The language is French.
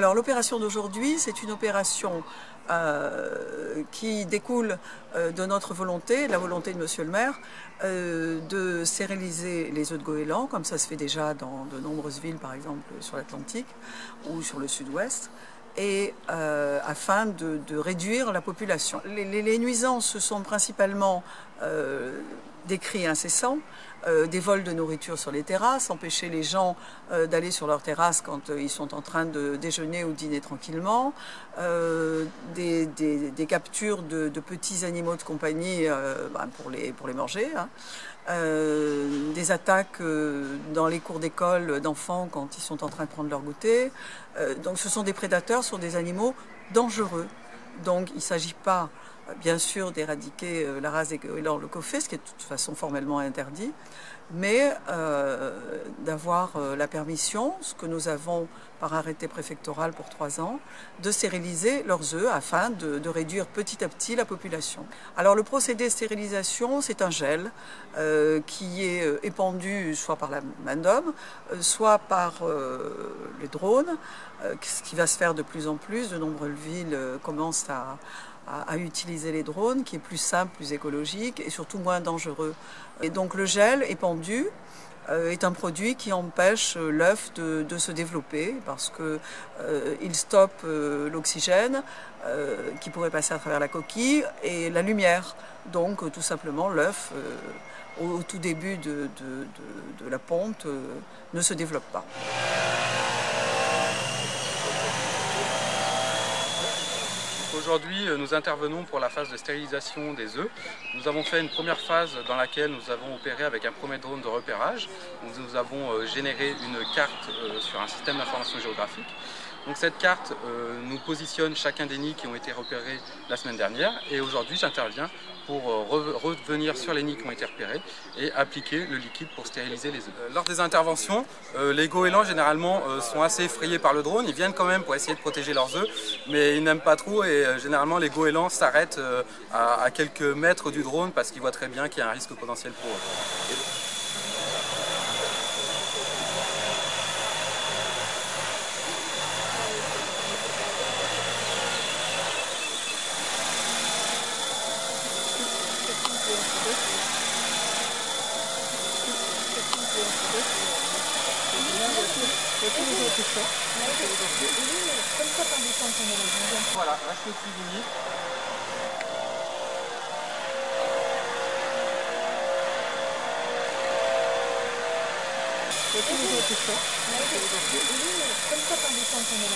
Alors l'opération d'aujourd'hui, c'est une opération qui découle de notre volonté, de la volonté de Monsieur le maire, de stériliser les œufs de goéland, comme ça se fait déjà dans de nombreuses villes, par exemple sur l'Atlantique ou sur le sud-ouest, et afin de réduire la population. Les nuisances sont principalement des cris incessants, des vols de nourriture sur les terrasses, empêcher les gens d'aller sur leurs terrasses quand ils sont en train de déjeuner ou dîner tranquillement, des captures de petits animaux de compagnie pour les manger, hein. Des attaques dans les cours d'école d'enfants quand ils sont en train de prendre leur goûter. Donc ce sont des prédateurs sur des animaux dangereux. Donc il ne s'agit pas bien sûr d'éradiquer la race des goélands leucophées, ce qui est de toute façon formellement interdit, mais d'avoir la permission, ce que nous avons par arrêté préfectoral pour 3 ans, de stériliser leurs œufs afin de réduire petit à petit la population. Alors le procédé de stérilisation, c'est un gel qui est épandu soit par la main d'homme, soit par les drones, ce qui va se faire de plus en plus. De nombreuses villes commencent à utiliser les drones, qui est plus simple, plus écologique et surtout moins dangereux. Et donc le gel épandu est un produit qui empêche l'œuf de se développer parce qu'il stoppe l'oxygène qui pourrait passer à travers la coquille et la lumière. Donc tout simplement l'œuf au tout début de la ponte ne se développe pas. Aujourd'hui, nous intervenons pour la phase de stérilisation des œufs. Nous avons fait une première phase dans laquelle nous avons opéré avec un premier drone de repérage. Nous avons généré une carte sur un système d'information géographique. Donc cette carte nous positionne chacun des nids qui ont été repérés la semaine dernière. Et aujourd'hui, j'interviens pour revenir sur les nids qui ont été repérés et appliquer le liquide pour stériliser les œufs. Lors des interventions, les goélands généralement sont assez effrayés par le drone. Ils viennent quand même pour essayer de protéger leurs œufs, mais ils n'aiment pas trop et généralement les goélands s'arrêtent à quelques mètres du drone parce qu'ils voient très bien qu'il y a un risque potentiel pour eux. Voilà, là je suis au-dessus du nid. Comme ça, par du temps qu'on est